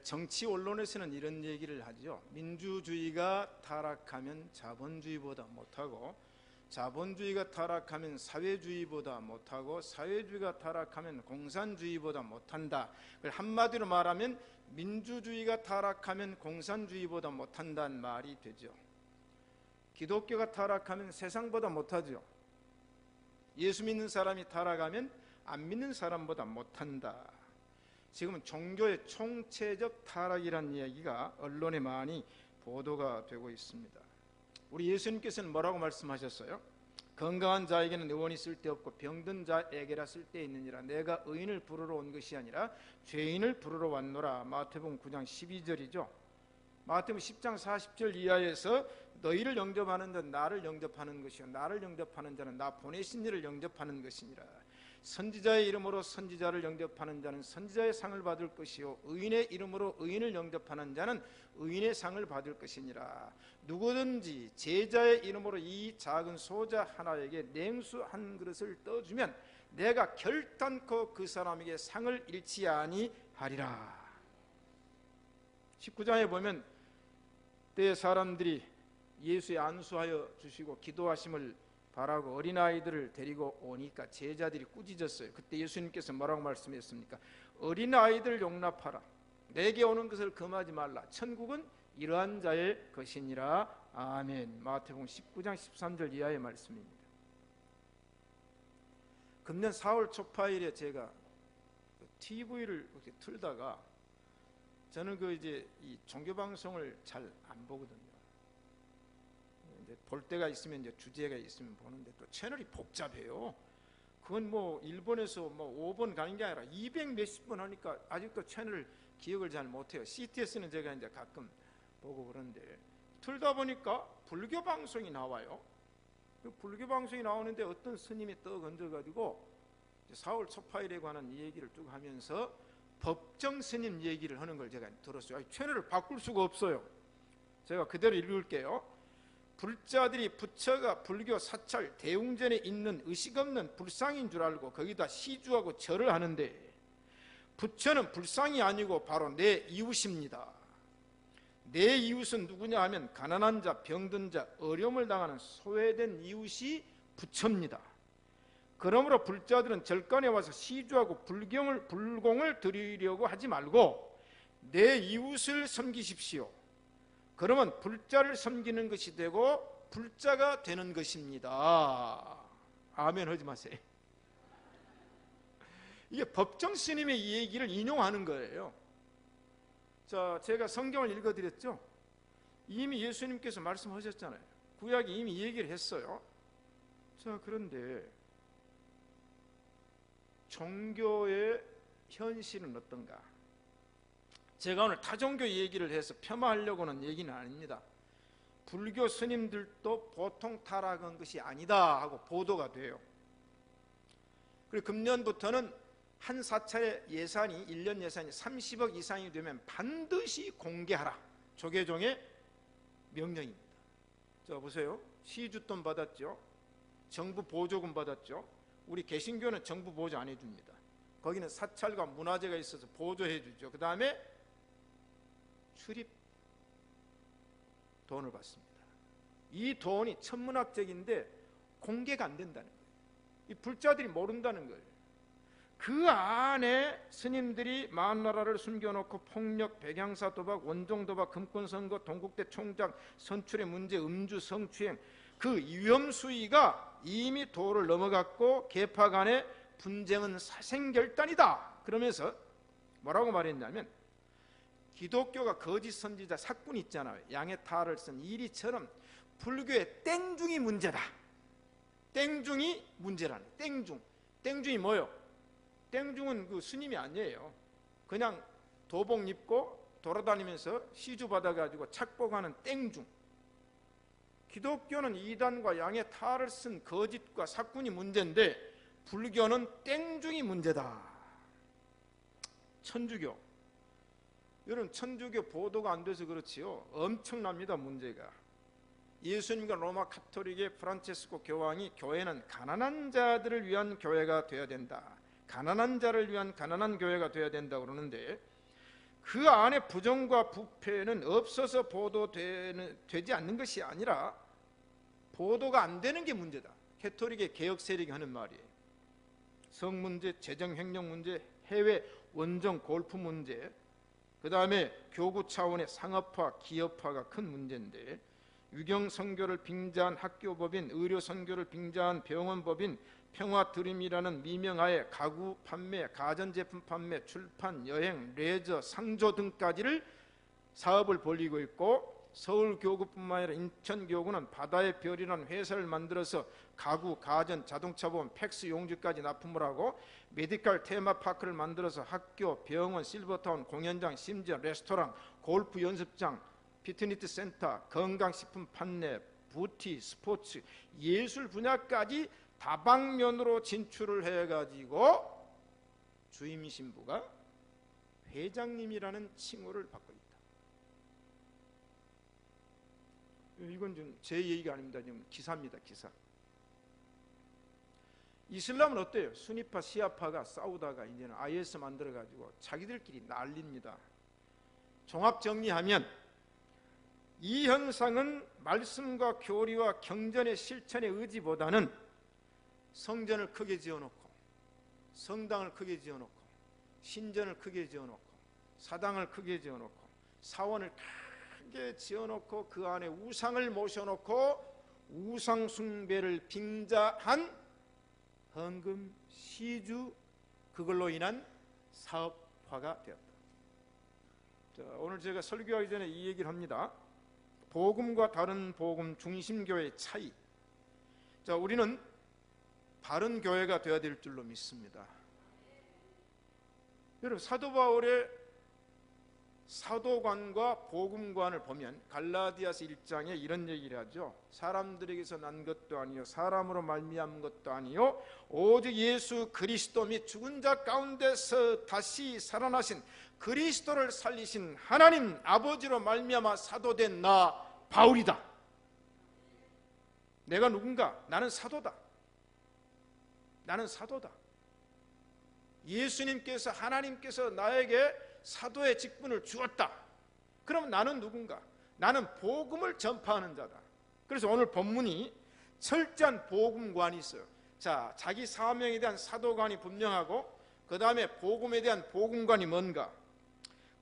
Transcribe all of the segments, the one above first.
정치 언론에서는 이런 얘기를 하죠. 민주주의가 타락하면 자본주의보다 못하고, 자본주의가 타락하면 사회주의보다 못하고, 사회주의가 타락하면 공산주의보다 못한다. 한마디로 말하면 민주주의가 타락하면 공산주의보다 못한다는 말이 되죠. 기독교가 타락하면 세상보다 못하죠. 예수 믿는 사람이 타락하면 안 믿는 사람보다 못한다. 지금은 종교의 총체적 타락이라는 이야기가 언론에 많이 보도가 되고 있습니다. 우리 예수님께서는 뭐라고 말씀하셨어요? 건강한 자에게는 의원이 쓸데없고 병든 자에게라 쓸데있느니라. 내가 의인을 부르러 온 것이 아니라 죄인을 부르러 왔노라. 마태복음 9장 12절이죠. 마태복음 10장 40절 이하에서 너희를 영접하는 자는 나를 영접하는 것이요 나를 영접하는 자는 나 보내신 이를 영접하는 것이니라. 선지자의 이름으로 선지자를 영접하는 자는 선지자의 상을 받을 것이요 의인의 이름으로 의인을 영접하는 자는 의인의 상을 받을 것이니라. 누구든지 제자의 이름으로 이 작은 소자 하나에게 냉수 한 그릇을 떠주면 내가 결단코 그 사람에게 상을 잃지 아니하리라. 19장에 보면 때에 사람들이 예수에 안수하여 주시고 기도하심을 바라고 어린아이들을 데리고 오니까 제자들이 꾸짖었어요. 그때 예수님께서 뭐라고 말씀했습니까? 어린아이들 용납하라. 내게 오는 것을 금하지 말라. 천국은 이러한 자의 것이니라. 아멘. 마태복음 19장 13절 이하의 말씀입니다. 금년 4월 초파일에 제가 TV를 이렇게 틀다가 저는 이제 이 종교 방송을 잘 안 보거든요. 이제 볼 때가 있으면 이제 주제가 있으면 보는데 또 채널이 복잡해요. 그건 뭐 일본에서 뭐 5번 가는 게 아니라 200 몇십 번 하니까 아직도 채널 기억을 잘 못해요. CTS는 제가 이제 가끔 보고 그런데 틀다 보니까 불교 방송이 나와요. 그 불교 방송이 나오는데 어떤 스님이 떡 얹어가지고 4월 초파일에 관한 이 얘기를 쭉 하면서 법정 스님 얘기를 하는 걸 제가 들었어요. 채널을 바꿀 수가 없어요. 제가 그대로 읽을게요. 불자들이 부처가 불교 사찰 대웅전에 있는 의식 없는 불상인 줄 알고 거기다 시주하고 절을 하는데 부처는 불상이 아니고 바로 내 이웃입니다. 내 이웃은 누구냐 하면 가난한 자, 병든 자, 어려움을 당하는 소외된 이웃이 부처입니다. 그러므로 불자들은 절간에 와서 시주하고 불공을 드리려고 하지 말고 내 이웃을 섬기십시오. 그러면 불자를 섬기는 것이 되고 불자가 되는 것입니다. 아멘 하지 마세요. 이게 법정 스님의 이 얘기를 인용하는 거예요. 자, 제가 성경을 읽어드렸죠. 이미 예수님께서 말씀하셨잖아요. 구약이 이미 얘기를 했어요. 자, 그런데 종교의 현실은 어떤가? 제가 오늘 다종교 얘기를 해서 폄하하려고는 얘기는 아닙니다. 불교 스님들도 보통 타락한 것이 아니다 하고 보도가 돼요. 그리고 금년부터는 한 사찰의 예산이 1년 예산이 30억 이상이 되면 반드시 공개하라. 조계종의 명령입니다. 자, 보세요. 시주돈 받았죠. 정부 보조금 받았죠. 우리 개신교는 정부 보조 안 해줍니다. 거기는 사찰과 문화재가 있어서 보조해 주죠. 그 다음에 출입 돈을 받습니다. 이 돈이 천문학적인데 공개가 안 된다는 거예요. 이 불자들이 모른다는 거예요. 그 안에 스님들이 만나라를 숨겨놓고 폭력, 백양사 도박, 원종 도박, 금권 선거, 동국대 총장, 선출의 문제, 음주, 성추행 그 위험 수위가 이미 도를 넘어갔고 계파 간의 분쟁은 사생결단이다. 그러면서 뭐라고 말했냐면 기독교가 거짓 선지자 사꾼 있잖아요. 양의 탈을 쓴 이리처럼 불교의 땡중이 문제다. 땡중이 문제라는 땡중이 뭐요? 땡중은 그 스님이 아니에요. 그냥 도복 입고 돌아다니면서 시주 받아가지고 착복하는 땡중. 기독교는 이단과 양의 탈을 쓴 거짓과 사꾼이 문제인데 불교는 땡중이 문제다. 천주교, 여러분 천주교 보도가 안 돼서 그렇지요. 엄청납니다. 문제가. 예수님과 로마 카톨릭의 프란체스코 교황이 교회는 가난한 자들을 위한 교회가 되어야 된다. 가난한 자를 위한 가난한 교회가 되어야 된다고 그러는데 그 안에 부정과 부패는 없어서 보도되지 않는 것이 아니라 보도가 안 되는 게 문제다. 캐톨릭의 개혁 세력이 하는 말이에요. 성 문제, 재정 횡령 문제, 해외 원정 골프 문제, 그 다음에 교구 차원의 상업화, 기업화가 큰 문제인데, 유경 선교를 빙자한 학교법인, 의료 선교를 빙자한 병원법인, 평화 드림이라는 미명하에 가구 판매, 가전제품 판매, 출판, 여행, 레저, 상조 등까지를 사업을 벌이고 있고, 서울교구뿐만 아니라 인천교구는 바다의 별이라는 회사를 만들어서 가구, 가전, 자동차 보험, 팩스 용지까지 납품을 하고, 메디컬 테마파크를 만들어서 학교, 병원, 실버타운, 공연장, 심지어 레스토랑, 골프 연습장, 피트니스 센터, 건강식품 판매, 뷰티, 스포츠, 예술 분야까지 다방면으로 진출을 해가지고 주임 신부가 회장님이라는 칭호를 받고 있다. 이건 좀 제 얘기가 아닙니다. 지금 기사입니다. 기사. 이슬람은 어때요? 수니파, 시아파가 싸우다가 이제는 IS 만들어가지고 자기들끼리 난립니다. 종합 정리하면 이 현상은 말씀과 교리와 경전의 실천의 의지보다는 성전을 크게 지어놓고, 성당을 크게 지어놓고, 신전을 크게 지어놓고, 사당을 크게 지어놓고, 사원을 크게 지어놓고, 그 안에 우상을 모셔놓고 우상 숭배를 빙자한 헌금, 시주, 그걸로 인한 사업화가 되었다. 자, 오늘 제가 설교하기 전에 이 얘기를 합니다. 복음과 다른 복음 중심교회의 차이. 자, 우리는 바른 교회가 되어야 될 줄로 믿습니다. 여러분, 사도 바울의 사도관과 복음관을 보면 갈라디아서 1장에 이런 얘기를 하죠. 사람들에게서 난 것도 아니요 사람으로 말미암은 것도 아니요 오직 예수 그리스도 및 죽은 자 가운데서 다시 살아나신 그리스도를 살리신 하나님 아버지로 말미암아 사도된 나 바울이다. 내가 누군가? 나는 사도다. 나는 사도다. 예수님께서, 하나님께서 나에게 사도의 직분을 주었다. 그럼 나는 누군가? 나는 복음을 전파하는 자다. 그래서 오늘 본문이 철저한 복음관이 있어요. 자, 자기 사명에 대한 사도관이 분명하고, 그 다음에 복음에 대한 복음관이 뭔가?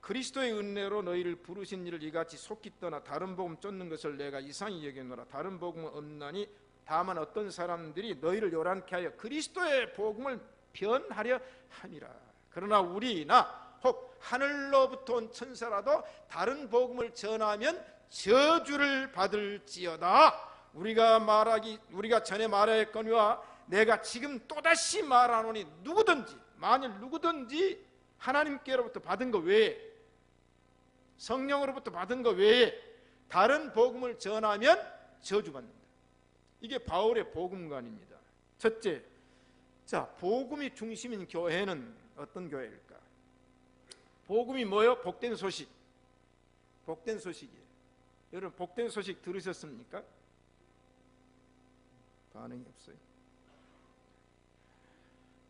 그리스도의 은혜로 너희를 부르신 이를 이같이 속히 떠나 다른 복음 쫓는 것을 내가 이상히 여기노라. 다른 복음은 없나니 다만 어떤 사람들이 너희를 요란케 하여 그리스도의 복음을 변하려 함이라. 그러나 우리나 혹 하늘로부터 온 천사라도 다른 복음을 전하면 저주를 받을지어다. 우리가 전에 말하였거니와 내가 지금 또다시 말하노니 누구든지, 만일 누구든지 하나님께로부터 받은 것 외에, 성령으로부터 받은 것 외에 다른 복음을 전하면 저주받는다. 이게 바울의 복음관입니다. 첫째, 자, 복음이 중심인 교회는 어떤 교회일까? 복음이 뭐예요? 복된 소식. 복된 소식이에요. 여러분, 복된 소식 들으셨습니까? 반응이 없어요.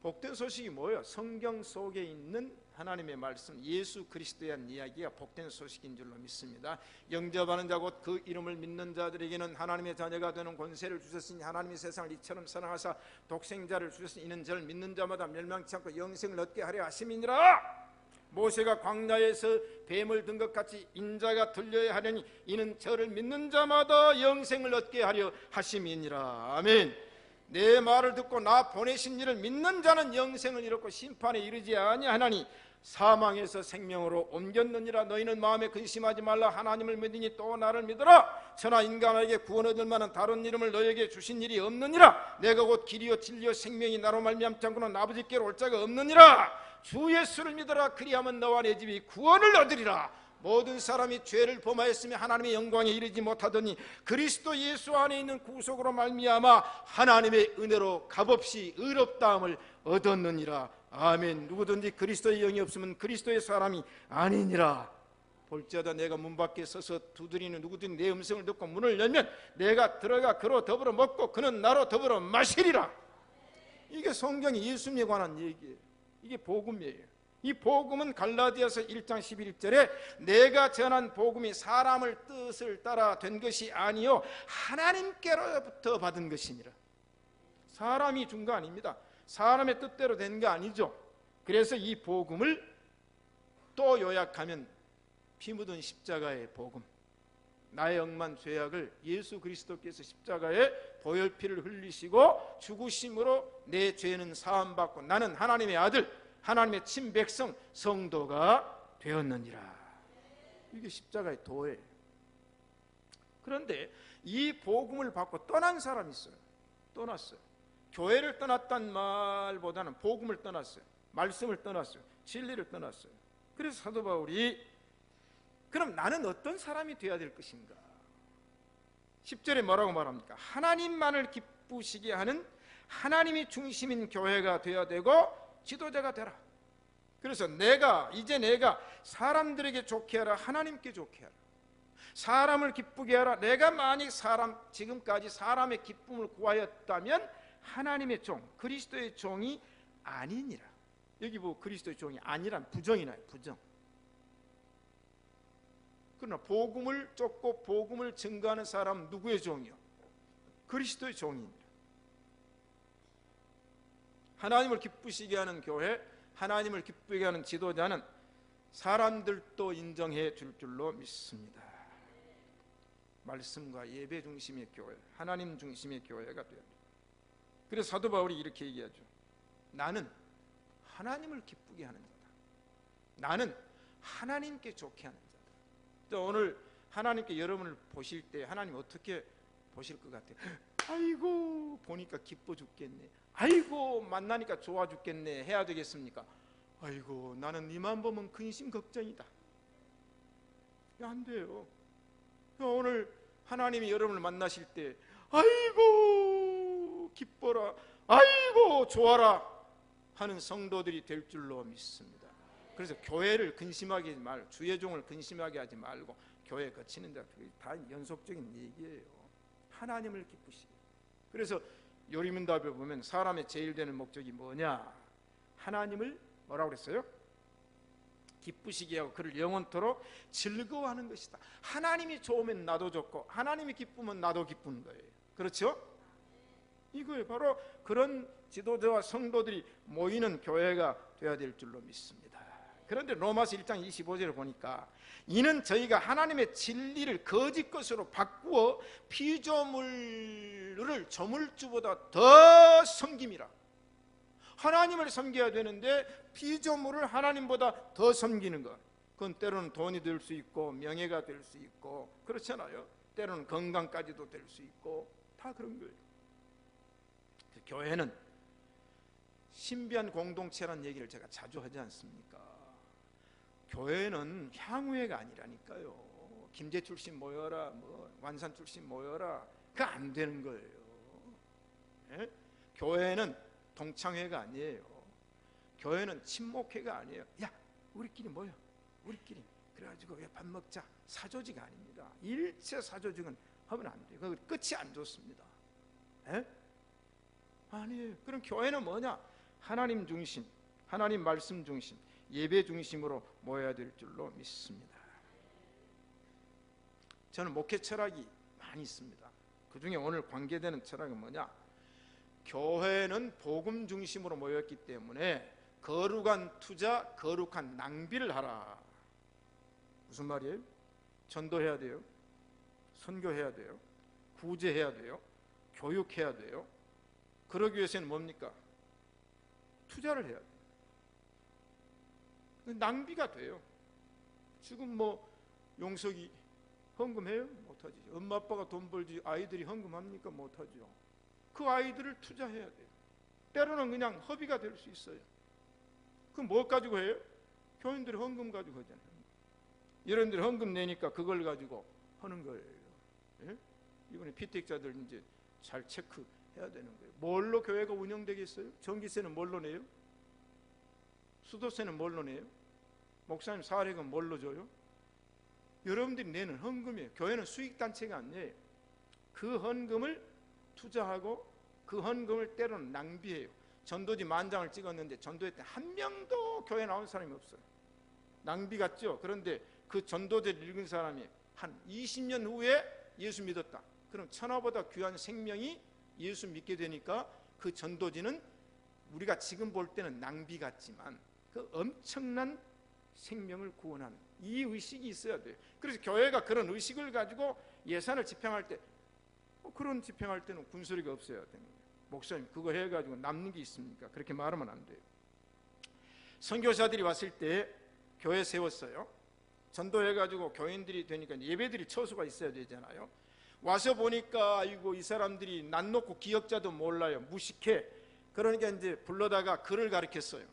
복된 소식이 뭐예요? 성경 속에 있는 하나님의 말씀, 예수 그리스도에 대한 이야기가 복된 소식인 줄로 믿습니다. 영접하는 자 곧 그 이름을 믿는 자들에게는 하나님의 자녀가 되는 권세를 주셨으니 하나님이 세상을 이처럼 사랑하사 독생자를 주셨으니 이는 저를 믿는 자마다 멸망치 않고 영생을 얻게 하려 하심이니라. 모세가 광야에서 뱀을 든 것 같이 인자가 들려야 하려니 이는 저를 믿는 자마다 영생을 얻게 하려 하심이니라. 아멘. 내 말을 듣고 나 보내신 이를 믿는 자는 영생을 잃었고 심판에 이르지 아니하나니 사망에서 생명으로 옮겼느니라. 너희는 마음에 근심하지 말라. 하나님을 믿으니 또 나를 믿어라. 천하 인간에게 구원 얻을 만한 다른 이름을 너에게 주신 일이 없느니라. 내가 곧 길이요 진리요 생명이 나로 말미암지 않고는 아버지께로 올 자가 없느니라. 주 예수를 믿어라. 그리하면 너와 내 집이 구원을 얻으리라. 모든 사람이 죄를 범하였으며 하나님의 영광에 이르지 못하더니 그리스도 예수 안에 있는 구속으로 말미암아 하나님의 은혜로 값없이 의롭다함을 얻었느니라. 아멘. 누구든지 그리스도의 영이 없으면 그리스도의 사람이 아니니라. 볼지어다 내가 문 밖에 서서 두드리는 누구든지 내 음성을 듣고 문을 열면 내가 들어가 그로 더불어 먹고 그는 나로 더불어 마시리라. 이게 성경이 예수님에 관한 얘기예요. 이게 복음이에요. 이 복음은 갈라디아서 1장 11절에 내가 전한 복음이 사람을 뜻을 따라 된 것이 아니요 하나님께로부터 받은 것이니라. 사람이 준 거 아닙니다. 사람의 뜻대로 된 거 아니죠. 그래서 이 복음을 또 요약하면 피 묻은 십자가의 복음, 나의 억만 죄악을 예수 그리스도께서 십자가에 보혈피를 흘리시고 죽으심으로 내 죄는 사함받고 나는 하나님의 아들, 하나님의 친백성, 성도가 되었느니라. 이게 십자가의 도예요. 그런데 이 복음을 받고 떠난 사람이 있어요. 떠났어요. 교회를 떠났단 말보다는 복음을 떠났어요. 말씀을 떠났어요. 진리를 떠났어요. 그래서 사도 바울이 그럼 나는 어떤 사람이 되어야 될 것인가? 10절에 뭐라고 말합니까? 하나님만을 기쁘시게 하는 하나님이 중심인 교회가 되어야 되고 지도자가 되라. 그래서 이제 내가 사람들에게 좋게 하라, 하나님께 좋게 하라. 사람을 기쁘게 하라. 내가 만약 지금까지 사람의 기쁨을 구하였다면 하나님의 종, 그리스도의 종이 아니니라. 여기 뭐 그리스도의 종이 아니란 부정이나요, 부정. 그러나 복음을 쫓고 복음을 증거하는 사람 누구의 종이요? 그리스도의 종입니다. 하나님을 기쁘시게 하는 교회, 하나님을 기쁘게 하는 지도자는 사람들도 인정해 줄 줄로 믿습니다. 말씀과 예배 중심의 교회, 하나님 중심의 교회가 되어야 돼요. 그래서 사도 바울이 이렇게 얘기하죠. 나는 하나님을 기쁘게 하는 자다. 나는 하나님께 좋게 하는 자다. 오늘 하나님께 여러분을 보실 때 하나님 어떻게 보실 것 같아요? 아이고 보니까 기뻐 죽겠네, 아이고 만나니까 좋아 죽겠네 해야 되겠습니까? 아이고 나는 니만 보면 근심 걱정이다. 안 돼요. 오늘 하나님이 여러분을 만나실 때 아이고 기뻐라, 아이고 좋아라 하는 성도들이 될 줄로 믿습니다. 그래서 교회를 근심하게 하지 말고, 주의 종을 근심하게 하지 말고 교회 거치는 데 다 연속적인 얘기예요. 하나님을 기쁘시게. 그래서 요리문답에 보면 사람의 제일 되는 목적이 뭐냐? 하나님을 뭐라고 그랬어요? 기쁘시게 하고 그를 영원토록 즐거워하는 것이다. 하나님이 좋으면 나도 좋고 하나님이 기쁘면 나도 기쁜 거예요. 그렇죠? 이거예요. 바로 그런 지도자와 성도들이 모이는 교회가 되어야 될 줄로 믿습니다. 그런데 로마서 1장 25절을 보니까 이는 저희가 하나님의 진리를 거짓 것으로 바꾸어 피조물을 조물주보다 더 섬김이라. 하나님을 섬겨야 되는데 피조물을 하나님보다 더 섬기는 것, 그건 때로는 돈이 될 수 있고 명예가 될 수 있고 그렇잖아요. 때로는 건강까지도 될 수 있고 다 그런 거예요. 교회는 신비한 공동체라는 얘기를 제가 자주 하지 않습니까? 교회는 향후회가 아니라니까요. 김제 출신 모여라, 뭐 완산 출신 모여라, 그거 안 되는 거예요. 예? 교회는 동창회가 아니에요. 교회는 친목회가 아니에요. 야 우리끼리 모여, 우리끼리 그래가지고 밥 먹자, 사조직 아닙니다. 일체 사조직은 하면 안 돼요. 그 끝이 안 좋습니다. 예? 아니에요. 그럼 교회는 뭐냐? 하나님 중심, 하나님 말씀 중심, 예배 중심으로 모여야 될 줄로 믿습니다. 저는 목회 철학이 많이 있습니다. 그 중에 오늘 관계되는 철학은 뭐냐? 교회는 복음 중심으로 모였기 때문에 거룩한 투자, 거룩한 낭비를 하라. 무슨 말이에요? 전도해야 돼요, 선교해야 돼요, 구제해야 돼요, 교육해야 돼요. 그러기 위해서는 뭡니까? 투자를 해야 돼요. 낭비가 돼요. 지금 뭐 용석이 헌금해요? 못하지. 엄마 아빠가 돈 벌지 아이들이 헌금합니까? 못하죠. 그 아이들을 투자해야 돼요. 때로는 그냥 허비가 될 수 있어요. 그럼 뭐 가지고 해요? 교인들이 헌금 가지고 하잖아요. 여러분들이 헌금 내니까 그걸 가지고 하는 거예요. 예? 이번에 피택자들 이제 잘 체크해야 되는 거예요. 뭘로 교회가 운영되겠어요? 전기세는 뭘로 내요? 수도세는 뭘로 내요? 목사님 사례금 뭘로 줘요? 여러분들이 내는 헌금이에요. 교회는 수익단체가 아니에요. 그 헌금을 투자하고 그 헌금을 때로는 낭비해요. 전도지 만장을 찍었는데 전도회 때 한 명도 교회 나온 사람이 없어요. 낭비 같죠? 그런데 그 전도제를 읽은 사람이 한 20년 후에 예수 믿었다. 그럼 천하보다 귀한 생명이 예수 믿게 되니까 그 전도지는 우리가 지금 볼 때는 낭비 같지만 그 엄청난 생명을 구원하는 이 의식이 있어야 돼요. 그래서 교회가 그런 의식을 가지고 예산을 집행할 때 그런 집행할 때는 군소리가 없어야 되는 거예요. 목사님 그거 해가지고 남는 게 있습니까? 그렇게 말하면 안 돼요. 선교사들이 왔을 때 교회 세웠어요. 전도해가지고 교인들이 되니까 예배들이 처수가 있어야 되잖아요. 와서 보니까 아이고 이 사람들이 난 놓고 기억자도 몰라요. 무식해. 그러니까 이제 불러다가 글을 가르쳤어요.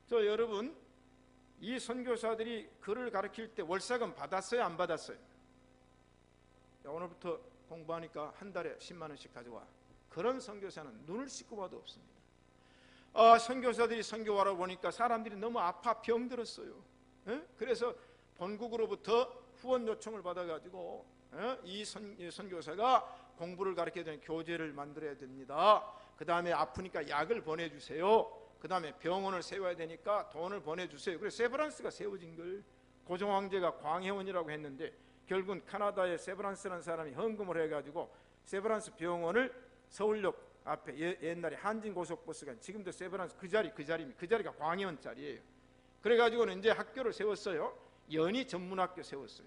저 여러분 이 선교사들이 글을 가르칠 때 월세금 받았어요? 안 받았어요? 야, 오늘부터 공부하니까 한 달에 10만 원씩 가져와. 그런 선교사는 눈을 씻고 봐도 없습니다. 선교사들이 선교하러 보니까 사람들이 너무 아파 병들었어요. 그래서 본국으로부터 후원 요청을 받아가지고 이 선교사가 공부를 가르쳐야 되는 교재를 만들어야 됩니다. 그 다음에 아프니까 약을 보내주세요. 그 다음에 병원을 세워야 되니까 돈을 보내주세요. 그래서 세브란스가 세워진 걸 고종황제가 광해원이라고 했는데 결국은 카나다의 세브란스라는 사람이 헌금을 해가지고 세브란스 병원을 서울역 앞에 옛날에 한진고속버스가 지금도 세브란스 그 자리가 광해원 자리예요. 그래가지고는 이제 학교를 세웠어요. 연희 전문학교 세웠어요.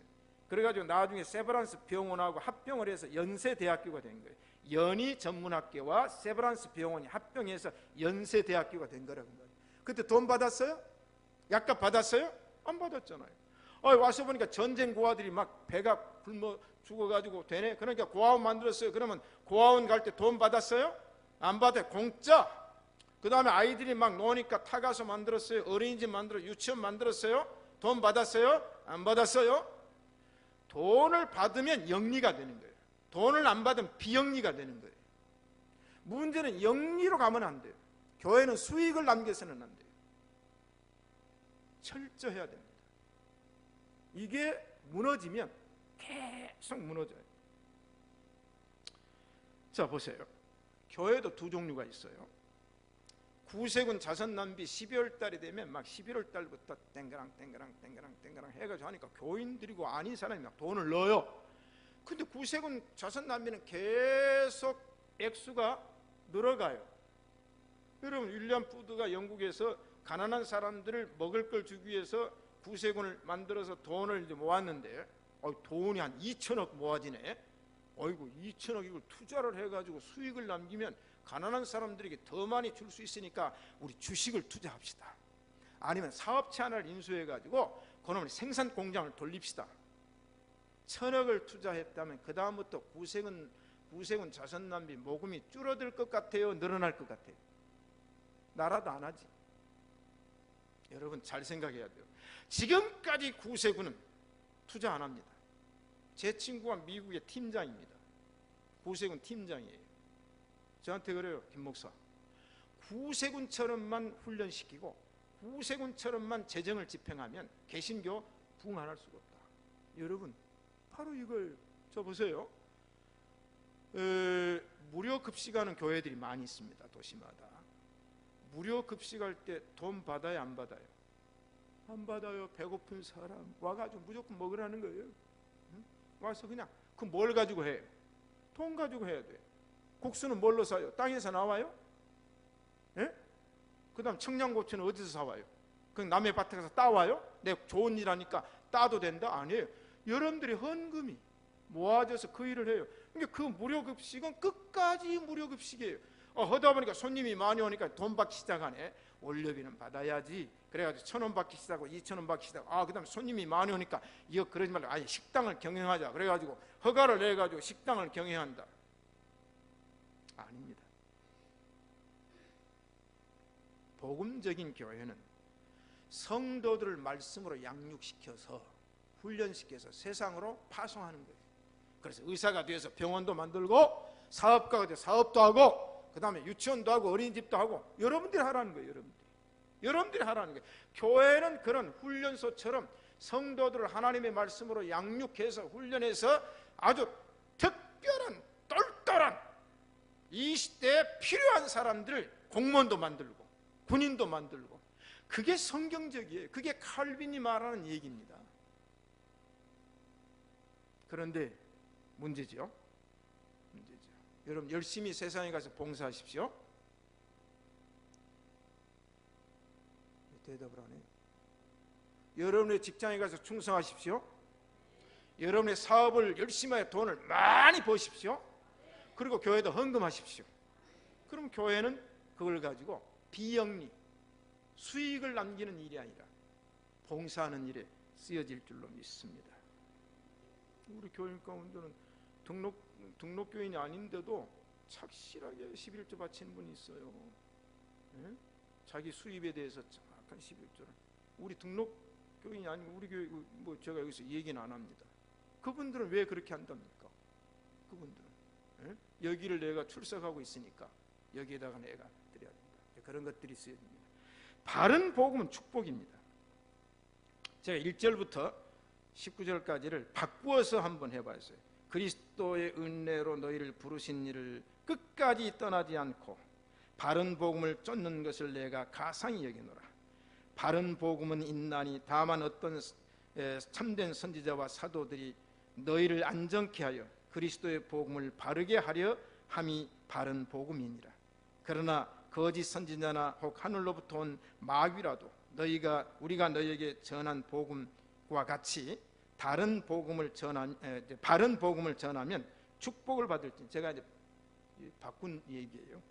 그래가지고 나중에 세브란스 병원하고 합병을 해서 연세대학교가 된 거예요. 연희 전문학교와 세브란스 병원이 합병해서 연세대학교가 된 거라고 말이에요. 그때 돈 받았어요? 약값 받았어요? 안 받았잖아요. 와서 보니까 전쟁 고아들이 막 배가 굶어 죽어가지고 되네. 그러니까 고아원 만들었어요. 그러면 고아원 갈 때 돈 받았어요? 안 받아요. 공짜. 그 다음에 아이들이 막 노니까 타가서 만들었어요. 어린이집 만들어 유치원 만들었어요. 돈 받았어요? 안 받았어요? 돈을 받으면 영리가 되는 거예요. 돈을 안 받으면 비영리가 되는 거예요. 문제는 영리로 가면 안 돼요. 교회는 수익을 남겨서는 안 돼요. 철저해야 됩니다. 이게 무너지면 계속 무너져요. 자 보세요. 교회도 두 종류가 있어요. 구세군 자선남비 12월 달이 되면 막 11월 달부터 땡그랑 해가지고 하니까 교인들이고 아닌 사람이 막 돈을 넣어요. 근데 구세군 자선남비는 계속 액수가 늘어가요. 여러분 윌리엄 푸드가 영국에서 가난한 사람들을 먹을 걸 주기 위해서 구세군을 만들어서 돈을 이제 모았는데 돈이 한 2천억 모아지네. 어이구 2천억 이걸 투자를 해가지고 수익을 남기면 가난한 사람들에게 더 많이 줄 수 있으니까 우리 주식을 투자합시다. 아니면 사업체 하나를 인수해가지고 그놈을 생산 공장을 돌립시다. 1,000억을 투자했다면 그 다음부터 구세군 자선남비 모금이 줄어들 것 같아요? 늘어날 것 같아요? 나라도 안 하지. 여러분 잘 생각해야 돼요. 지금까지 구세군은 투자 안 합니다. 제 친구가 미국의 팀장입니다. 구세군 팀장이에요. 저한테 그래요. 김 목사, 구세군처럼만 훈련시키고 구세군처럼만 재정을 집행하면 개신교 부흥할 수가 없다. 여러분 바로 이걸 저 보세요. 무료 급식하는 교회들이 많이 있습니다. 도시마다. 무료 급식할 때 돈 받아요? 안 받아요? 안 받아요. 배고픈 사람 와가지고 무조건 먹으라는 거예요. 와서 그냥 그 뭘 가지고 해요? 돈 가지고 해야 돼. 국수는 뭘로 사요? 땅에서 나와요? 예? 그 다음 청양고추는 어디서 사와요? 그냥 남의 밭에 가서 따와요? 내 좋은 일 하니까 따도 된다? 아니에요. 여러분들이 헌금이 모아져서 그 일을 해요. 그러니까 그 무료급식은 끝까지 무료급식이에요. 하다 보니까 손님이 많이 오니까 돈 받기 시작하네. 원료비는 받아야지. 그래가지고 1,000원 받기 시작하고 2,000원 받기 시작하고 그 다음에 손님이 많이 오니까 이거 그러지 말고 아예 식당을 경영하자. 그래가지고 허가를 내가지고 식당을 경영한다. 아닙니다. 복음적인 교회는 성도들을 말씀으로 양육시켜서 훈련시켜서 세상으로 파송하는 거예요. 그래서 의사가 돼서 병원도 만들고 사업가가 돼서 사업도 하고 그 다음에 유치원도 하고 어린이집도 하고 여러분들이 하라는 거예요. 여러분들이 하라는 거예요. 교회는 그런 훈련소처럼 성도들을 하나님의 말씀으로 양육해서 훈련해서 아주 특별한 똘똘한 이 시대에 필요한 사람들을 공무원도 만들고 군인도 만들고. 그게 성경적이에요. 그게 칼빈이 말하는 얘기입니다. 그런데 문제죠. 여러분 열심히 세상에 가서 봉사하십시오. 대답을 안 해요. 여러분의 직장에 가서 충성하십시오. 여러분의 사업을 열심히 해 돈을 많이 버십시오. 그리고 교회도 헌금하십시오. 그럼 교회는 그걸 가지고 비영리 수익을 남기는 일이 아니라 봉사하는 일에 쓰여질 줄로 믿습니다. 우리 교인 가운데는 등록교인이 아닌데도 착실하게 11조 바치는 분이 있어요. 네? 자기 수입에 대해서 정확한 11조를. 우리 등록교인이 아니고 우리 교회 뭐 제가 여기서 얘기는 안 합니다. 그분들은 왜 그렇게 한답니까? 그분들은 네? 여기를 내가 출석하고 있으니까 여기에다가 내가 드려야 된다. 그런 것들이 있어야 됩니다. 바른 복음은 축복입니다. 제가 1절부터 19절까지를 바꾸어서 한번 해봤어요. 그리스도의 은혜로 너희를 부르신 이를 끝까지 떠나지 않고 바른 복음을 쫓는 것을 내가 가상히 여기노라. 바른 복음은 있나니 다만 어떤 참된 선지자와 사도들이 너희를 안정케 하여 그리스도의 복음을 바르게 하려 함이 바른 복음이니라. 그러나 거짓 선지자나 혹 하늘로부터 온 마귀라도 우리가 너희에게 전한 복음과 같이 바른 복음을 전하면 축복을 받을지. 제가 이제 바꾼 얘기예요.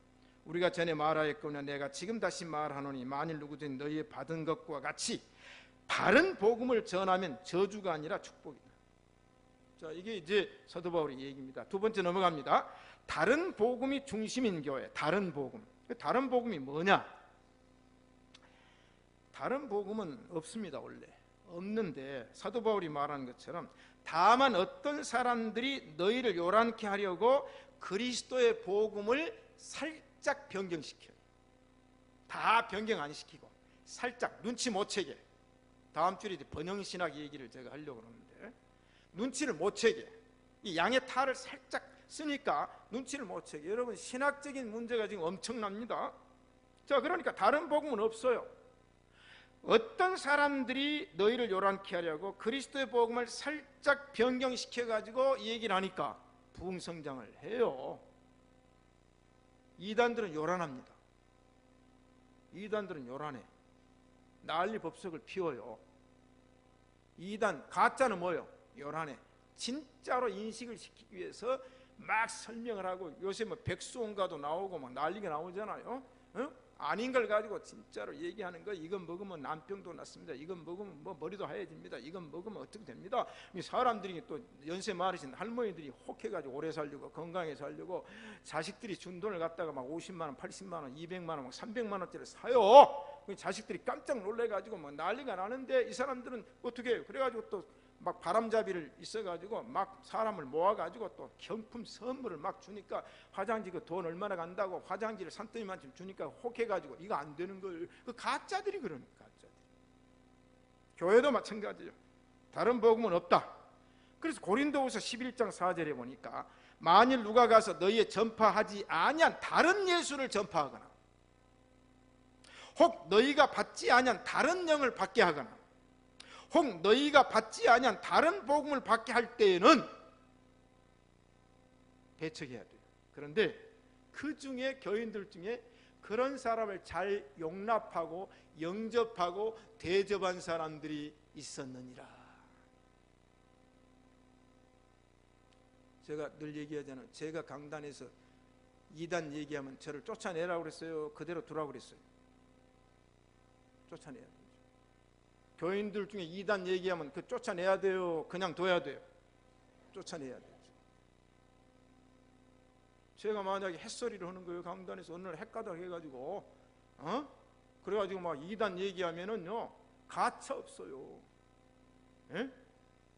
우리가 전에 말하였거나 내가 지금 다시 말하노니 만일 누구든 너희 받은 것과 같이 바른 복음을 전하면 저주가 아니라 축복이다. 자, 이게 이제 사도 바울의 얘기입니다. 두 번째 넘어갑니다. 다른 복음이 중심인 교회. 다른 복음. 다른 복음이 뭐냐? 다른 복음은 없습니다. 원래 없는데 사도 바울이 말하는 것처럼 다만 어떤 사람들이 너희를 요란케 하려고 그리스도의 복음을 살짝 변경시켜요. 다 변경 안 시키고 살짝 눈치 못 채게. 다음 주에 번영신학 얘기를 제가 하려고 그러는데 눈치를 못 채게 이 양의 탈을 살짝 쓰니까 눈치를 못 채게. 여러분 신학적인 문제가 지금 엄청납니다. 자, 그러니까 다른 복음은 없어요. 어떤 사람들이 너희를 요란케 하려고 그리스도의 복음을 살짝 변경시켜 가지고 얘기를 하니까 부흥성장을 해요. 이단들은 요란합니다. 이단들은 요란해. 난리 법석을 피워요. 이단 가짜는 뭐예요? 요란해. 진짜로 인식을 시키기 위해서 막 설명을 하고 요새 뭐 백수원가도 나오고 막 난리가 나오잖아요. 아닌 걸 가지고 진짜로 얘기하는 거. 이건 먹으면 난병도 났습니다. 이건 먹으면 뭐 머리도 하얘집니다. 이건 먹으면 어떻게 됩니다. 사람들이 또 연세 많으신 할머니들이 혹해가지고 오래 살려고 건강해 살려고 자식들이 준 돈을 갖다가 막 50만 원, 80만 원, 200만 원, 막 300만 원짜리 사요. 자식들이 깜짝 놀래가지고 뭐 난리가 나는데 이 사람들은 어떻게 해요? 그래가지고 또 막 바람잡이를 있어가지고 막 사람을 모아가지고 또 경품 선물을 막 주니까 화장지 그 돈 얼마나 간다고 화장지를 산더미만큼 주니까 혹해가지고 이거 안 되는 걸. 그 가짜들이 그러니까 가짜들이. 교회도 마찬가지예요. 다른 복음은 없다. 그래서 고린도후서 11장 4절에 보니까 만일 누가 가서 너희의 전파하지 아니한 다른 예수를 전파하거나 혹 너희가 받지 아니한 다른 영을 받게 하거나 혹 너희가 받지 아니한 다른 복음을 받게 할 때에는 배척해야 돼요. 그런데 그 중에 교인들 중에 그런 사람을 잘 용납하고 영접하고 대접한 사람들이 있었느니라. 제가 늘 얘기하잖아요. 제가 강단에서 이단 얘기하면 저를 쫓아내라고 그랬어요? 그대로 두라고 그랬어요? 쫓아내야 돼요. 교인들 중에 이단 얘기하면 그 쫓아내야 돼요? 그냥 둬야 돼요? 쫓아내야 돼요. 제가 만약에 햇소리를 하는 거예요. 강단에서 어느 날 헷가닥 해가지고 그래가지고 막 이단 얘기하면은요 가차 없어요. 예?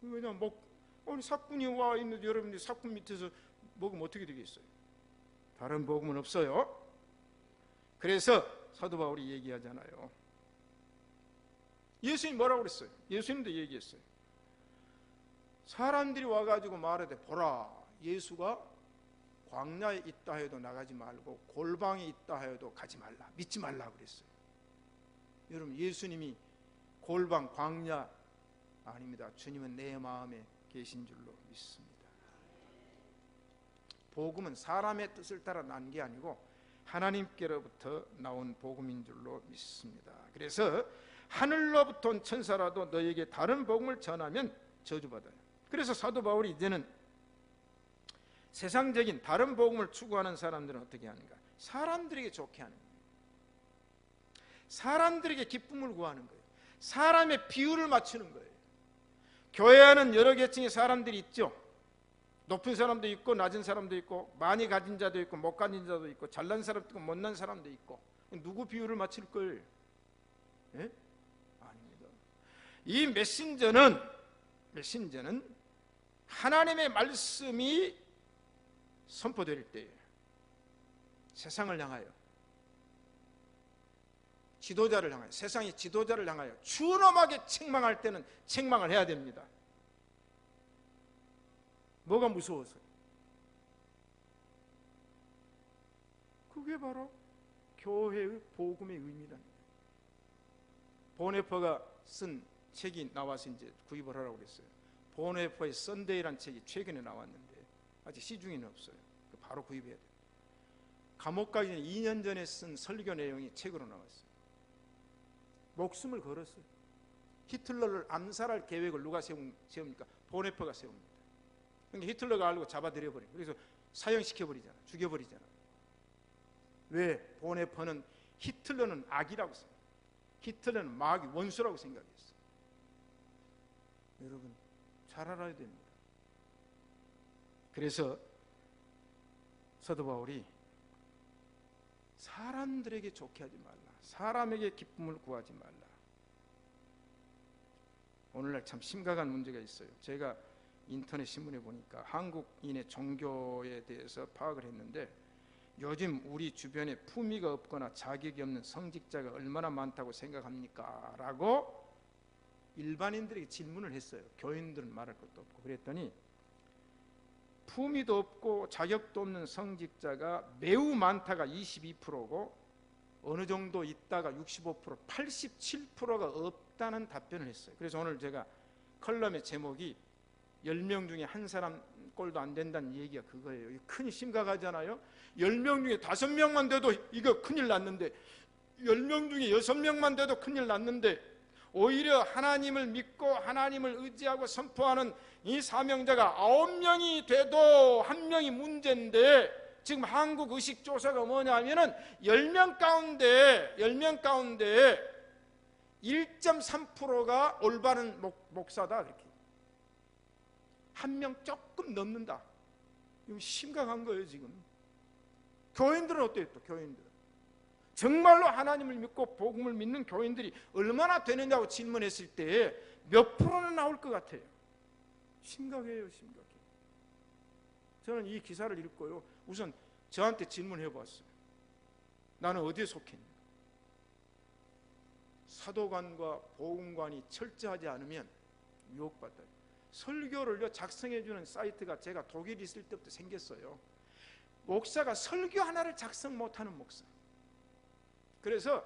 그냥 뭐 아니 사꾼이 와 있는데 여러분들이 사꾼 밑에서 먹으면 어떻게 되겠어요? 다른 복음은 없어요. 그래서 사도 바울이 얘기하잖아요. 예수님 뭐라고 그랬어요? 예수님도 얘기했어요. 사람들이 와가지고 말하되 보라 예수가 광야에 있다 해도 나가지 말고 골방에 있다 해도 가지 말라, 믿지 말라 그랬어요. 여러분, 예수님이 골방, 광야 아닙니다. 주님은 내 마음에 계신 줄로 믿습니다. 복음은 사람의 뜻을 따라 난 게 아니고 하나님께로부터 나온 복음인 줄로 믿습니다. 그래서 하늘로부터 온 천사라도 너에게 다른 복음을 전하면 저주받아요. 그래서 사도 바울이 이제는 세상적인 다른 복음을 추구하는 사람들은 어떻게 하는가? 사람들에게 좋게 하는 거예요. 사람들에게 기쁨을 구하는 거예요. 사람의 비율을 맞추는 거예요. 교회 안은 여러 계층의 사람들이 있죠. 높은 사람도 있고 낮은 사람도 있고 많이 가진 자도 있고 못 가진 자도 있고 잘난 사람도 있고 못난 사람도 있고. 누구 비율을 맞출 거예요? 예? 아닙니다. 이 메신저는 하나님의 말씀이 선포될 때에 세상을 향하여, 지도자를 향하여, 세상의 지도자를 향하여 준엄하게 책망할 때는 책망을 해야 됩니다. 뭐가 무서워서요? 그게 바로 교회의 복음의 의미라는 거예요. 보네퍼가 쓴 책이 나와서 이제 구입을 하라고 그랬어요. 보네퍼의 썬데이라는 책이 최근에 나왔는데 아직 시중에는 없어요. 바로 구입해야 돼요. 감옥 가기 전에 2년 전에 쓴 설교 내용이 책으로 나왔어요. 목숨을 걸었어요. 히틀러를 암살할 계획을 누가 세웁니까? 보네퍼가 세웁니다. 그러니까 히틀러가 알고 잡아들여버려요. 그래서 사형시켜버리잖아, 죽여버리잖아. 왜? 보네퍼는 히틀러는 악이라고 생각해요. 히틀러는 마귀, 원수라고 생각했어요. 여러분, 잘 알아야 됩니다. 그래서 사도 바울이 사람들에게 좋게 하지 말라, 사람에게 기쁨을 구하지 말라. 오늘날 참 심각한 문제가 있어요. 제가 인터넷 신문에 보니까 한국인의 종교에 대해서 파악을 했는데 요즘 우리 주변에 품위가 없거나 자격이 없는 성직자가 얼마나 많다고 생각합니까? 라고 일반인들에게 질문을 했어요. 교인들은 말할 것도 없고. 그랬더니 품위도 없고 자격도 없는 성직자가 매우 많다가 22%고 어느 정도 있다가 65%, 87%가 없다는 답변을 했어요. 그래서 오늘 제가 컬럼의 제목이 10명 중에 한 사람 꼴도 안 된다는 얘기가 그거예요. 이거 큰 심각하잖아요. 10명 중에 5명만 돼도 이거 큰일 났는데 10명 중에 6명만 돼도 큰일 났는데 오히려 하나님을 믿고 하나님을 의지하고 선포하는 이 사명자가 9명이 돼도 1명이 문제인데 지금 한국 의식조사가 뭐냐면은 10명 가운데 1.3%가 올바른 목사다. 그렇게 1명 조금 넘는다. 이거 심각한 거예요. 지금 교인들은 어때요? 또 교인들은 정말로 하나님을 믿고 복음을 믿는 교인들이 얼마나 되느냐고 질문했을 때 몇 프로는 나올 것 같아요? 심각해요. 심각해. 저는 이 기사를 읽고요, 우선 저한테 질문해 봤어요. 나는 어디에 속했냐? 사도관과 보훈관이 철저하지 않으면 유혹받아요. 설교를 작성해 주는 사이트가 제가 독일에 있을 때부터 생겼어요. 목사가 설교 하나를 작성 못하는 목사. 그래서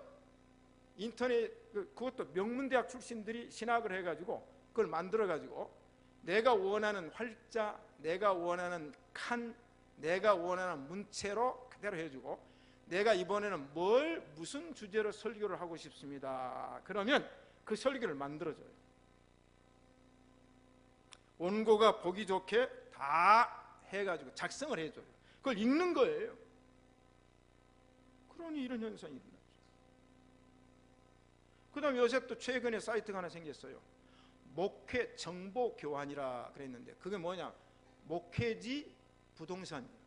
인터넷 그것도 명문대학 출신들이 신학을 해가지고 그걸 만들어가지고 내가 원하는 활자, 내가 원하는 칸, 내가 원하는 문체로 그대로 해주고 내가 이번에는 무슨 주제로 설교를 하고 싶습니다. 그러면 그 설교를 만들어줘요. 원고가 보기 좋게 다 해가지고 작성을 해줘요. 그걸 읽는 거예요. 그러니 이런 현상이 일어나죠. 그 다음 요새 또 최근에 사이트가 하나 생겼어요. 목회 정보 교환이라 그랬는데 그게 뭐냐? 목회지 부동산이에요.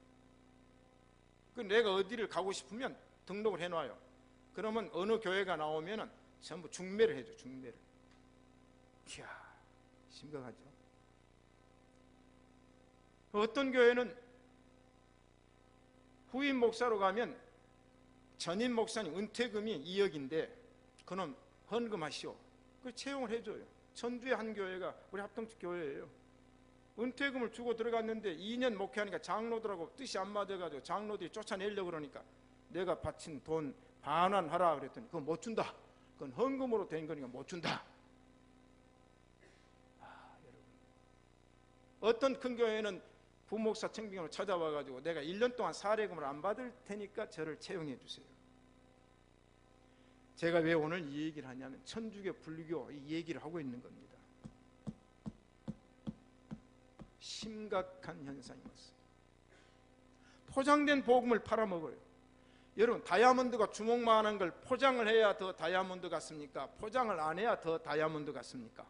그 내가 어디를 가고 싶으면 등록을 해놔요. 그러면 어느 교회가 나오면은 전부 중매를 해줘. 중매를. 이야, 심각하죠. 어떤 교회는 후임 목사로 가면 전임 목사님 은퇴금이 2억인데 그놈 헌금하시오. 그걸 채용을 해줘요. 전주의 한 교회가 우리 합동측 교회예요. 은퇴금을 주고 들어갔는데 2년 목회하니까 장로들하고 뜻이 안 맞아가지고 장로들이 쫓아내려고 그러니까 내가 바친 돈 반환하라 그랬더니 그건 못 준다. 그건 헌금으로 된 거니까 못 준다. 여러분, 어떤 큰 교회는 부목사 청빙으로 찾아와가지고 내가 1년 동안 사례금을 안 받을 테니까 저를 채용해 주세요. 제가 왜 오늘 이 얘기를 하냐면 천주교 불교 이 얘기를 하고 있는 겁니다. 심각한 현상이 왔어요. 포장된 복음을 팔아먹어요. 여러분, 다이아몬드가 주먹만한 걸 포장을 해야 더 다이아몬드 같습니까? 포장을 안 해야 더 다이아몬드 같습니까?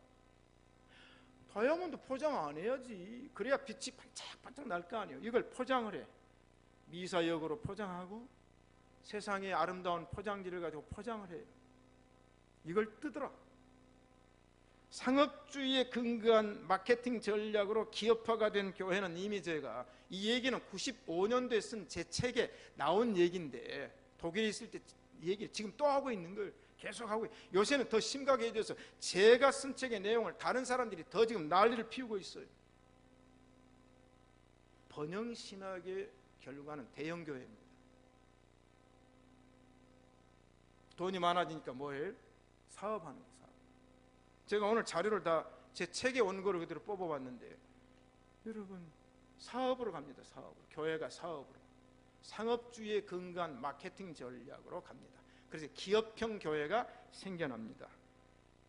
다이아몬드 포장 안 해야지. 그래야 빛이 반짝반짝 날 거 아니에요. 이걸 포장을 해. 미사역으로 포장하고 세상의 아름다운 포장지를 가지고 포장을 해요. 이걸 뜯어라. 상업주의에 근거한 마케팅 전략으로 기업화가 된 교회는 이미 제가 이 얘기는 95년도에 쓴 제 책에 나온 얘기인데 독일에 있을 때 얘기를 지금 또 하고 있는 걸 계속 하고 요새는 더 심각해져서 제가 쓴 책의 내용을 다른 사람들이 더 지금 난리를 피우고 있어요. 번영신학의 결과는 대형교회입니다. 돈이 많아지니까 뭐해요? 사업하는 거예요. 제가 오늘 자료를 다 제 책의 원고를 그대로 뽑아봤는데 여러분, 사업으로 갑니다. 사업으로. 교회가 사업으로 상업주의에 근거한 마케팅 전략으로 갑니다. 그래서 기업형 교회가 생겨납니다.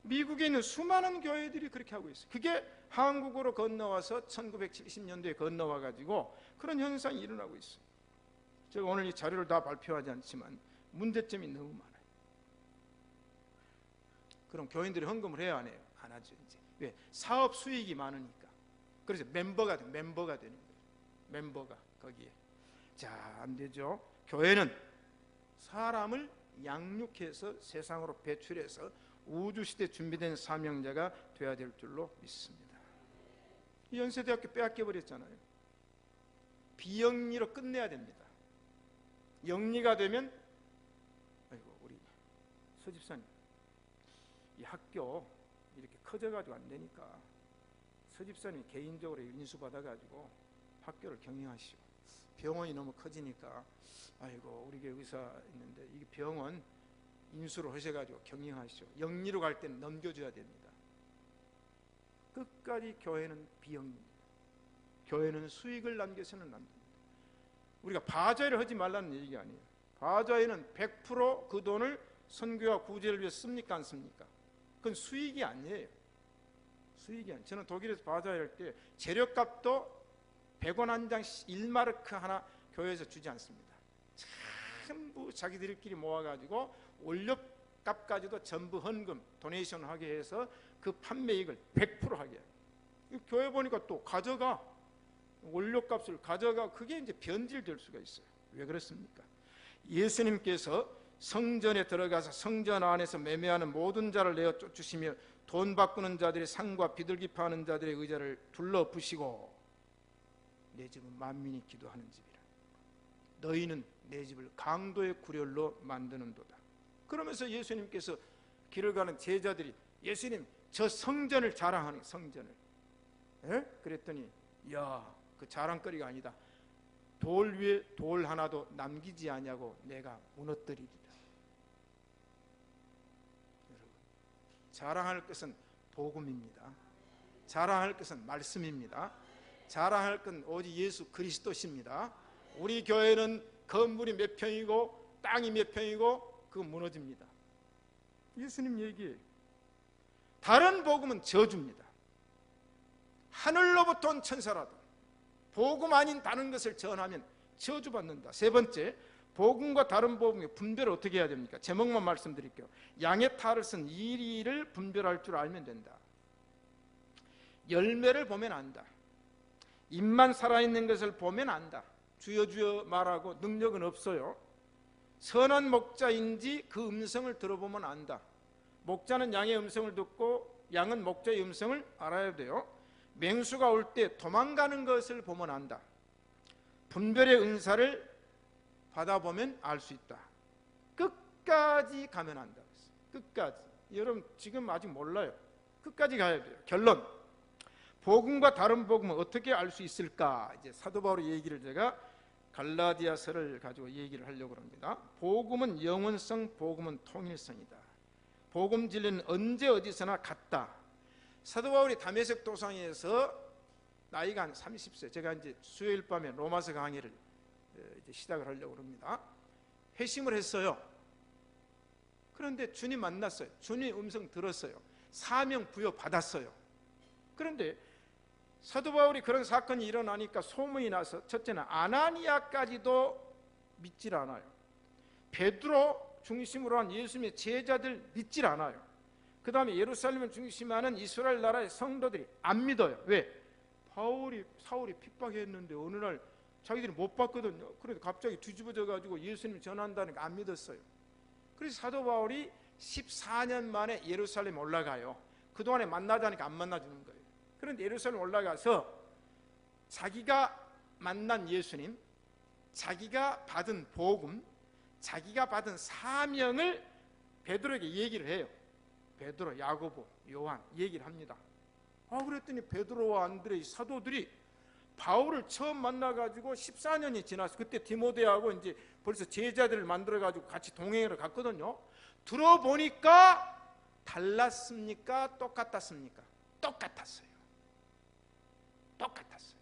미국에 있는 수많은 교회들이 그렇게 하고 있어요. 그게 한국으로 건너와서 1970년대에 건너와가지고 그런 현상이 일어나고 있어요. 제가 오늘 이 자료를 다 발표하지 않지만 문제점이 너무 많아요. 그럼 교인들이 헌금을 해야 안 해요? 안 하죠. 이제 왜? 사업 수익이 많으니까. 그래서 멤버가 되는 거예요. 멤버가 거기에. 자, 안 되죠. 교회는 사람을 양육해서 세상으로 배출해서 우주시대 준비된 사명자가 되어야 될 줄로 믿습니다. 연세대학교 빼앗겨버렸잖아요. 비영리로 끝내야 됩니다. 영리가 되면 아이고 우리 서집사님 이 학교 이렇게 커져가지고 안 되니까 서집사님이 개인적으로 인수받아가지고 학교를 경영하시오. 병원이 너무 커지니까 아이고 우리 교회 의사 있는데 이 병원 인수를 하셔가지고 경영하시오. 영리로 갈 때는 넘겨줘야 됩니다. 끝까지 교회는 비영리입니다. 교회는 수익을 남겨서는 안 됩니다. 우리가 바자회를 하지 말라는 얘기가 아니에요. 바자회는 100% 그 돈을 선교와 구제를 위해 씁니까 안 씁니까? 그건 수익이 아니에요. 수익이 아니에요. 저는 독일에서 바자회 할 때 재료값도 100원 한 장씩 1마르크 하나 교회에서 주지 않습니다. 전부 자기들끼리 모아가지고 원료값까지도 전부 헌금, 도네이션 하게 해서 그 판매익을 100% 하게 해요. 교회 보니까 또 가져가. 원료값을 가져가. 그게 이제 변질될 수가 있어요. 왜 그렇습니까? 예수님께서 성전에 들어가서 성전 안에서 매매하는 모든 자를 내어 쫓으시며 돈 바꾸는 자들의 상과 비둘기 파는 자들의 의자를 둘러부시고 내 집은 만민이 기도하는 집이라. 너희는 내 집을 강도의 구렬로 만드는도다. 그러면서 예수님께서 길을 가는 제자들이 예수님 저 성전을 자랑하는 성전을. 에? 그랬더니 야, 그 자랑거리가 아니다. 돌 위에 돌 하나도 남기지 아니하고 내가 무너뜨리리라. 여러분, 자랑할 것은 복음입니다. 자랑할 것은 말씀입니다. 자랑할 건 오직 예수 그리스도십니다. 우리 교회는 건물이 몇 평이고 땅이 몇 평이고 그거 무너집니다. 예수님 얘기예요. 다른 복음은 저주입니다. 하늘로부터 온 천사라도 복음 아닌 다른 것을 전하면 저주받는다. 세 번째, 복음과 다른 복음의 분별을 어떻게 해야 됩니까? 제목만 말씀드릴게요. 양의 탈을 쓴 이리를 분별할 줄 알면 된다. 열매를 보면 안다. 입만 살아있는 것을 보면 안다. 주여 주여 말하고 능력은 없어요. 선한 목자인지 그 음성을 들어보면 안다. 목자는 양의 음성을 듣고 양은 목자의 음성을 알아야 돼요. 맹수가 올 때 도망가는 것을 보면 안다. 분별의 은사를 받아보면 알 수 있다. 끝까지 가면 안다. 끝까지. 여러분 지금 아직 몰라요. 끝까지 가야 돼요. 결론, 복음과 다른 복음은 어떻게 알 수 있을까? 이제 사도 바울의 얘기를 제가 갈라디아서를 가지고 얘기를 하려고 합니다. 복음은 영원성, 복음은 통일성이다. 복음 진리는 언제 어디서나 같다. 사도 바울이 다메섹 도상에서 나이가 한 30세, 제가 이제 수요일 밤에 로마서 강의를 이제 시작을 하려고 합니다. 회심을 했어요. 그런데 주님 만났어요. 주님 음성 들었어요. 사명 부여 받았어요. 그런데 사도 바울이 그런 사건이 일어나니까 소문이 나서 첫째는 아나니아까지도 믿질 않아요. 베드로 중심으로 한 예수님의 제자들 믿질 않아요. 그 다음에 예루살렘을 중심하는 이스라엘 나라의 성도들이 안 믿어요. 왜? 사울이 핍박했는데 어느 날 자기들이 못 봤거든요. 그래서 갑자기 뒤집어져 가지고 예수님 전한다니까 안 믿었어요. 그래서 사도 바울이 14년 만에 예루살렘 올라가요. 그동안에 만나자니까 안 만나주는 거예요. 그런데 예루살렘 올라가서 자기가 만난 예수님, 자기가 받은 복음, 자기가 받은 사명을 베드로에게 얘기를 해요. 베드로, 야고보, 요한 얘기를 합니다. 그랬더니 베드로와 안드레 사도들이 바울을 처음 만나가지고 14년이 지났어. 그때 디모데하고 이제 벌써 제자들을 만들어가지고 같이 동행을 갔거든요. 들어보니까 달랐습니까? 똑같았습니까? 똑같았어요. 똑같았어요.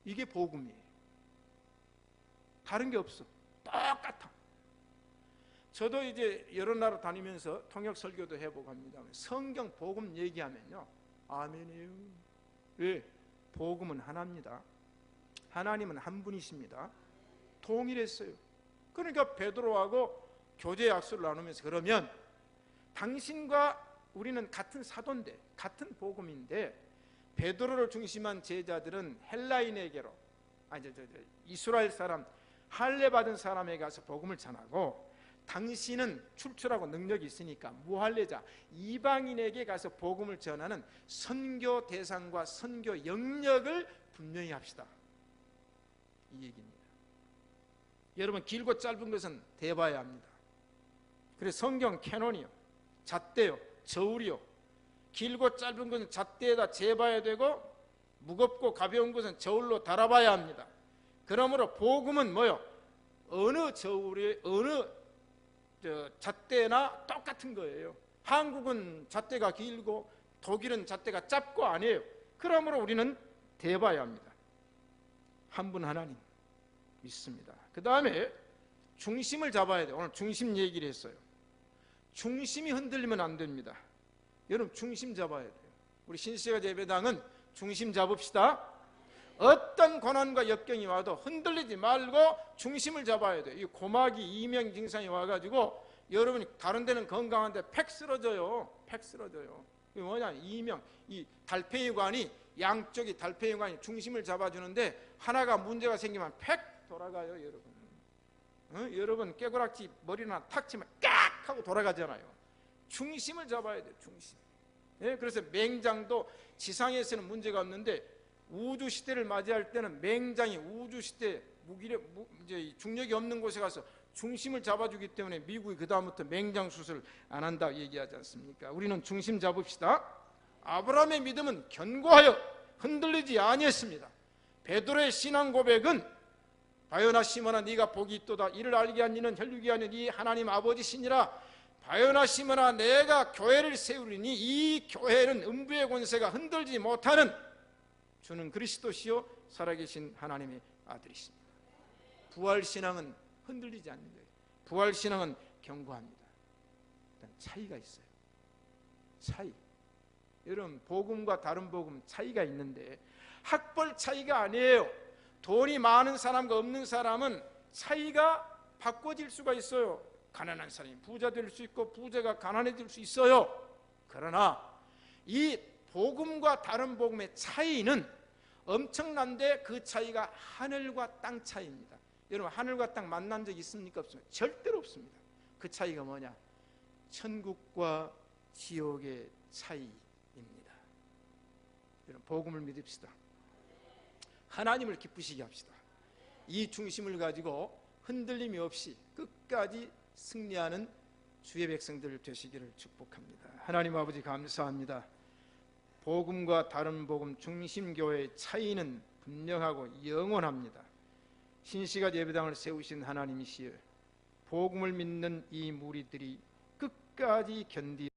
이게 복음이에요. 다른 게 없어. 똑같아. 저도 이제 여러 나라 다니면서 통역 설교도 해보고 합니다. 성경 복음 얘기하면요, 아멘이에요. 왜? 복음은 하나입니다. 하나님은 한 분이십니다. 동일했어요. 그러니까 베드로하고 교제 약속을 나누면서 그러면 당신과 우리는 같은 사도인데, 같은 복음인데, 베드로를 중심한 제자들은 헬라인에게로, 이스라엘 사람, 할례 받은 사람에게 가서 복음을 전하고, 당신은 출처라고 능력이 있으니까 무할례자 이방인에게 가서 복음을 전하는 선교 대상과 선교 영역을 분명히 합시다. 이 얘기입니다. 여러분, 길고 짧은 것은 대봐야 합니다. 그래서 성경 캐논이요, 잣대요, 저울이요, 길고 짧은 것은 잣대에다 재봐야 되고 무겁고 가벼운 것은 저울로 달아봐야 합니다. 그러므로 복음은 뭐요? 어느 저울에 어느 잣대나 똑같은 거예요. 한국은 잣대가 길고 독일은 잣대가 짧고 아니에요. 그러므로 우리는 대봐야 합니다. 한 분 하나님 믿습니다. 그 다음에 중심을 잡아야 돼요. 오늘 중심 얘기를 했어요. 중심이 흔들리면 안 됩니다. 여러분, 중심 잡아야 돼요. 우리 신세가 예배당은 중심 잡읍시다. 어떤 고난과 역경이 와도 흔들리지 말고 중심을 잡아야 돼요. 이 고막이 이명 증상이 와가지고 여러분이 다른 데는 건강한데 팩 쓰러져요. 팩 쓰러져요. 이게 뭐냐? 이명, 이 달팽이관이, 양쪽이 달팽이관이 중심을 잡아주는데 하나가 문제가 생기면 팩 돌아가요, 여러분. 여러분 깨구락지 머리나 탁 치면 깍 하고 돌아가잖아요. 중심을 잡아야 돼요. 중심. 그래서 맹장도 지상에서는 문제가 없는데 우주 시대를 맞이할 때는 맹장이 우주 시대 이제 중력이 없는 곳에 가서 중심을 잡아주기 때문에 미국이 그 다음부터 맹장 수술 안 한다 얘기하지 않습니까? 우리는 중심 잡읍시다. 아브라함의 믿음은 견고하여 흔들리지 아니했습니다. 베드로의 신앙 고백은 바요나 시몬아 네가 복이 있도다. 이를 알게 한 이는 혈육이 아닌 이 하나님 아버지시니라. 바요나 시몬아 내가 교회를 세우리니 이 교회는 음부의 권세가 흔들지 못하는 주는 그리스도시요 살아계신 하나님의 아들이십니다. 부활신앙은 흔들리지 않는 거예요. 부활신앙은 견고합니다. 일단 차이가 있어요. 차이. 여러분, 복음과 다른 복음 차이가 있는데 학벌 차이가 아니에요. 돈이 많은 사람과 없는 사람은 차이가 바꿔질 수가 있어요. 가난한 사람이 부자 될 수 있고 부자가 가난해질 수 있어요. 그러나 이 복음과 다른 복음의 차이는 엄청난데 그 차이가 하늘과 땅 차이입니다. 여러분, 하늘과 땅 만난 적 있습니까? 없습니까? 절대로 없습니다. 그 차이가 뭐냐? 천국과 지옥의 차이입니다. 여러분, 복음을 믿읍시다. 하나님을 기쁘시게 합시다. 이 중심을 가지고 흔들림이 없이 끝까지 승리하는 주의 백성들 되시기를 축복합니다. 하나님 아버지 감사합니다. 복음과 다른 복음 중심교회의 차이는 분명하고 영원합니다. 신시가 예배당을 세우신 하나님이시여, 복음을 믿는 이 무리들이 끝까지 견디